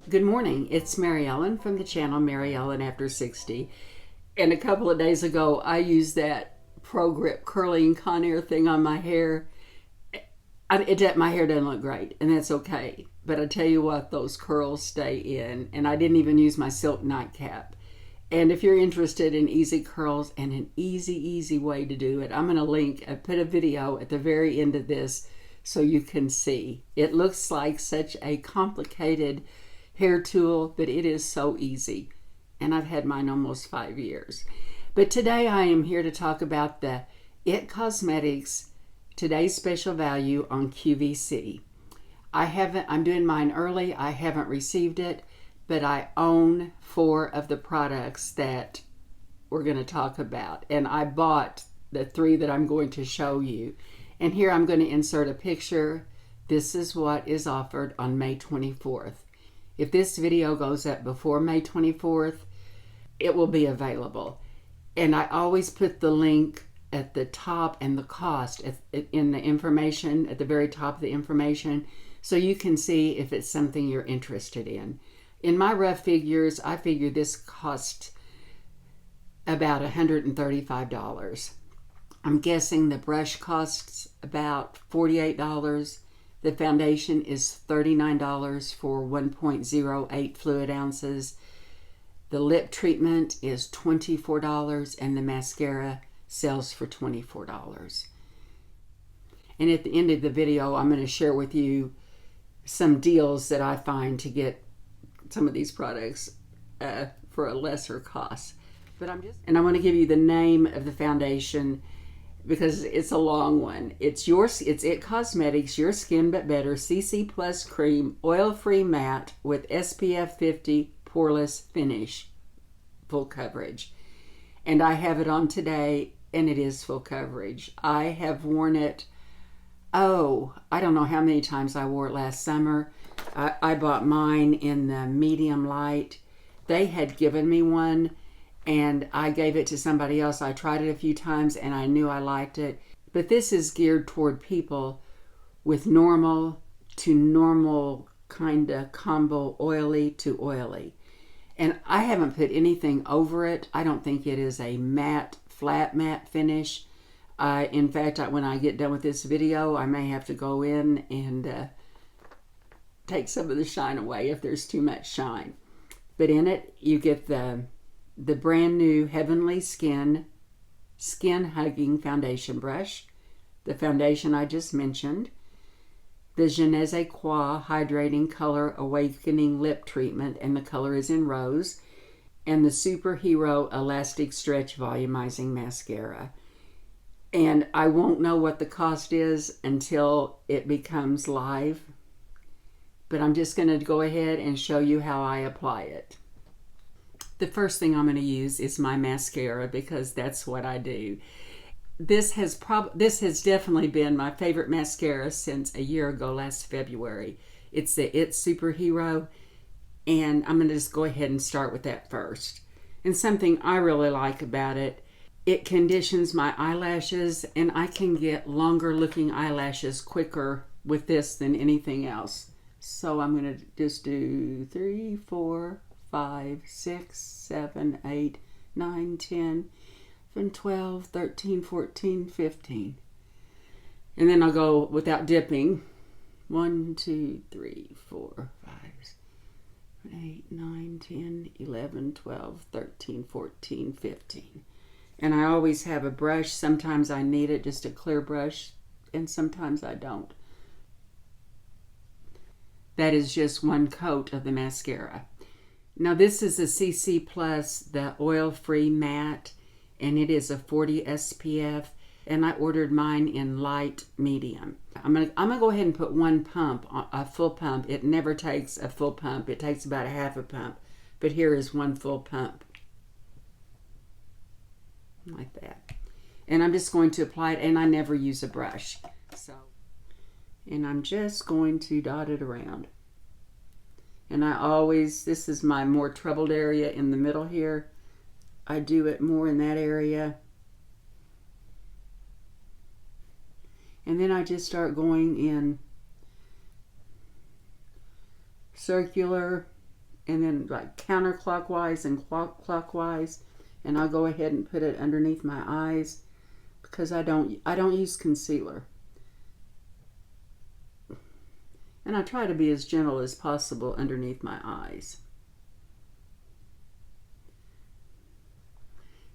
Good morning, it's MaryEllen from the channel MaryEllen After 60. And a couple of days ago, I used that Pro Grip curling Conair thing on my hair. My hair doesn't look great, and that's okay. But I tell you what, those curls stay in. And I didn't even use my silk nightcap. And if you're interested in easy curls and an easy way to do it, I'm going to put a video at the very end of this so you can see. It looks like such a complicated hair tool, but it is so easy. And I've had mine almost 5 years. But today I am here to talk about the IT Cosmetics Today's Special Value on QVC. I'm doing mine early. I haven't received it, but I own 4 of the products that we're going to talk about. And I bought the 3 that I'm going to show you. And here I'm going to insert a picture. This is what is offered on May 24th. If this video goes up before May 24th, it will be available. And I always put the link at the top and the cost in the information, at the very top of the information, so you can see if it's something you're interested in. In my rough figures, I figure this cost about $135. I'm guessing the brush costs about $48. The foundation is $39 for 1.08 fluid ounces. The lip treatment is $24, and the mascara sells for $24. And at the end of the video, I'm going to share with you some deals that I find to get some of these products for a lesser cost. And I want to give you the name of the foundation because it's a long one. It's IT Cosmetics Your Skin But Better CC Plus Cream Oil-Free Matte with SPF 50 Poreless Finish, full coverage. And I have it on today, and it is full coverage. I have worn it, I don't know how many times I wore it last summer. I bought mine in the medium light. They had given me one, and I gave it to somebody else. I tried it a few times and I knew I liked it. But this is geared toward people with normal to normal kind of combo, oily to oily. And I haven't put anything over it. I don't think it is a flat matte finish. In fact, when I get done with this video, I may have to go in and take some of the shine away if there's too much shine. But in it, you get the brand new Heavenly Skin Hugging Foundation Brush, the foundation I just mentioned, the Quoi Hydrating Color Awakening Lip Treatment, and the color is in rose, and the Superhero Elastic Stretch Volumizing Mascara. And I won't know what the cost is until it becomes live, but I'm just going to go ahead and show you how I apply it. The first thing I'm going to use is my mascara because that's what I do. This has definitely been my favorite mascara since a year ago, last February. It's the IT Superhero, and I'm going to just go ahead and start with that first. And something I really like about it, it conditions my eyelashes, and I can get longer looking eyelashes quicker with this than anything else. So I'm going to just do 3, 4, 5, 6, 7, 8, 9, 10, 11, 12, 13, 14, 15. And then I'll go without dipping. 1, 2, 3, 4, 5, 8, 9, 10, 11, 12, 13, 14, 15. And I always have a brush. Sometimes I need it, just a clear brush, and sometimes I don't. That is just one coat of the mascara. Now this is a CC Plus, the oil-free matte, and it is a 40 SPF, and I ordered mine in light medium. I'm gonna go ahead and put one pump, a full pump. It never takes a full pump. It takes about a half a pump, but here is one full pump. Like that. And I'm just going to apply it, and I never use a brush. And I'm just going to dot it around. And this is my more troubled area in the middle here. I do it more in that area. And then I just start going in circular and then like counterclockwise and clockwise, and I'll go ahead and put it underneath my eyes because I don't use concealer. And I try to be as gentle as possible underneath my eyes.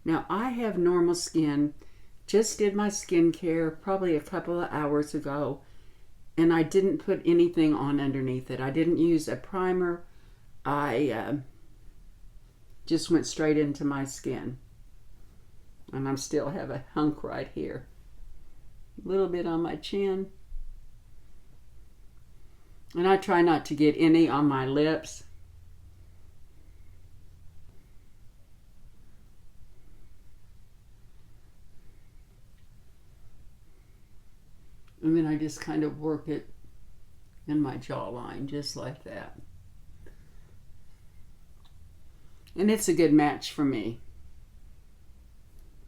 Now I have normal skin, just did my skincare probably a couple of hours ago, and I didn't put anything on underneath it. I didn't use a primer. I just went straight into my skin. And I still have a hunk right here. A little bit on my chin. And I try not to get any on my lips. And then I just kind of work it in my jawline, just like that. And it's a good match for me.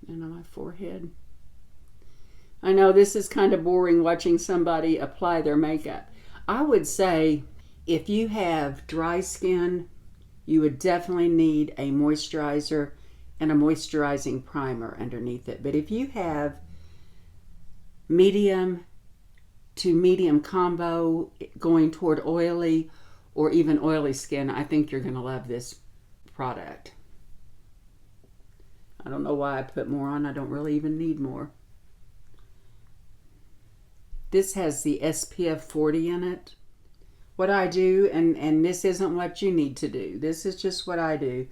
And on my forehead. I know this is kind of boring watching somebody apply their makeup. I would say if you have dry skin, you would definitely need a moisturizer and a moisturizing primer underneath it. But if you have medium to medium combo going toward oily or even oily skin, I think you're going to love this product. I don't know why I put more on. I don't really even need more. This has the SPF 40 in it. What I do, and this isn't what you need to do. This is just what I do.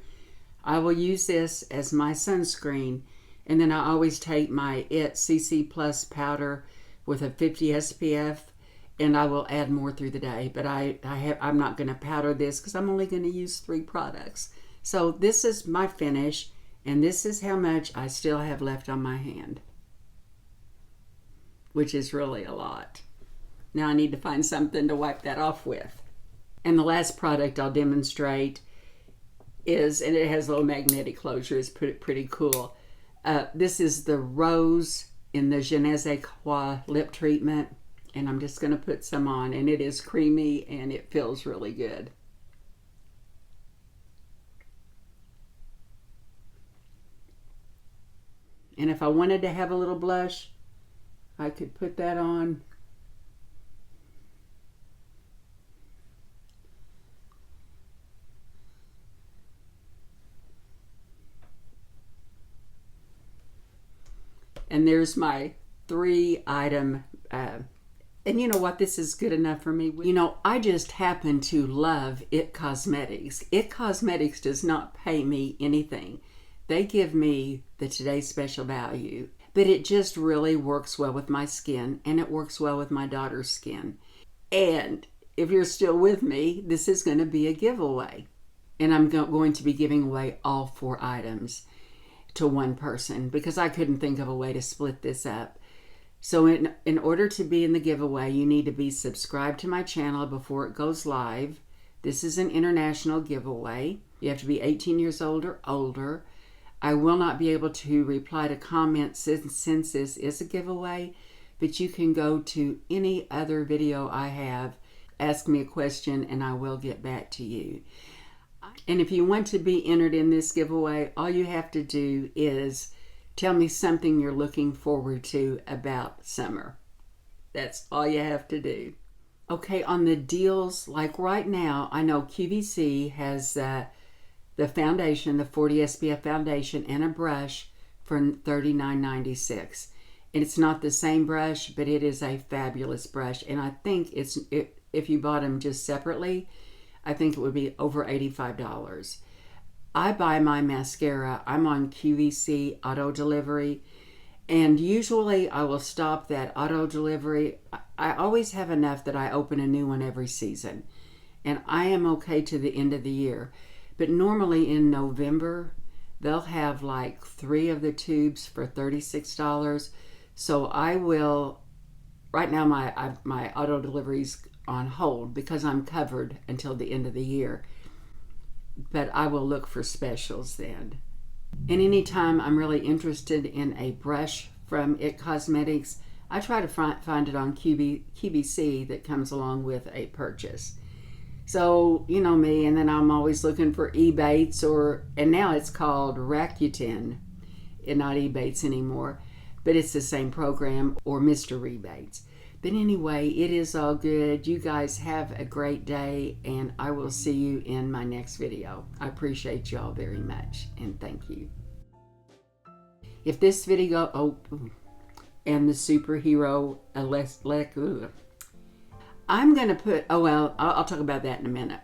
I will use this as my sunscreen, and then I always take my IT CC Plus powder with a 50 SPF, and I will add more through the day. But I'm not going to powder this because I'm only going to use 3 products. So this is my finish, and this is how much I still have left on my hand, which is really a lot. Now I need to find something to wipe that off with. And the last product I'll demonstrate is, and it has a little magnetic closure, it's pretty cool. This is the Rose in the Je ne sais quoi lip treatment, and I'm just going to put some on, and it is creamy and it feels really good. And if I wanted to have a little blush, I could put that on. And there's my 3-item, and you know what, this is good enough for me. You know, I just happen to love IT Cosmetics. IT Cosmetics does not pay me anything. They give me the today's special value, but it just really works well with my skin, and it works well with my daughter's skin. And if you're still with me, this is going to be a giveaway. And I'm going to be giving away all 4 items to one person because I couldn't think of a way to split this up. So in order to be in the giveaway, you need to be subscribed to my channel before it goes live. This is an international giveaway. You have to be 18 years old or older. I will not be able to reply to comments since this is a giveaway, but you can go to any other video I have, ask me a question, and I will get back to you. And if you want to be entered in this giveaway, all you have to do is tell me something you're looking forward to about summer. That's all you have to do. Okay, on the deals, like right now, I know QVC has the foundation, the 40 SPF foundation, and a brush for $39.96. And it's not the same brush, but it is a fabulous brush. And I think if you bought them just separately, I think it would be over $85. I buy my mascara. I'm on QVC auto delivery, and usually I will stop that auto delivery. I always have enough that I open a new one every season, and I am okay to the end of the year. But normally in November, they'll have like 3 of the tubes for $36. So I will, right now my auto delivery's on hold because I'm covered until the end of the year. But I will look for specials then. And anytime I'm really interested in a brush from IT Cosmetics, I try to find it on QVC that comes along with a purchase. So, you know me, and then I'm always looking for Ebates and now it's called Rakuten, and not Ebates anymore, but it's the same program, or Mr. Rebates. But anyway, it is all good. You guys have a great day, and I will see you in my next video. I appreciate y'all very much, and thank you. If this video, and the superhero, I'm going to put, I'll talk about that in a minute.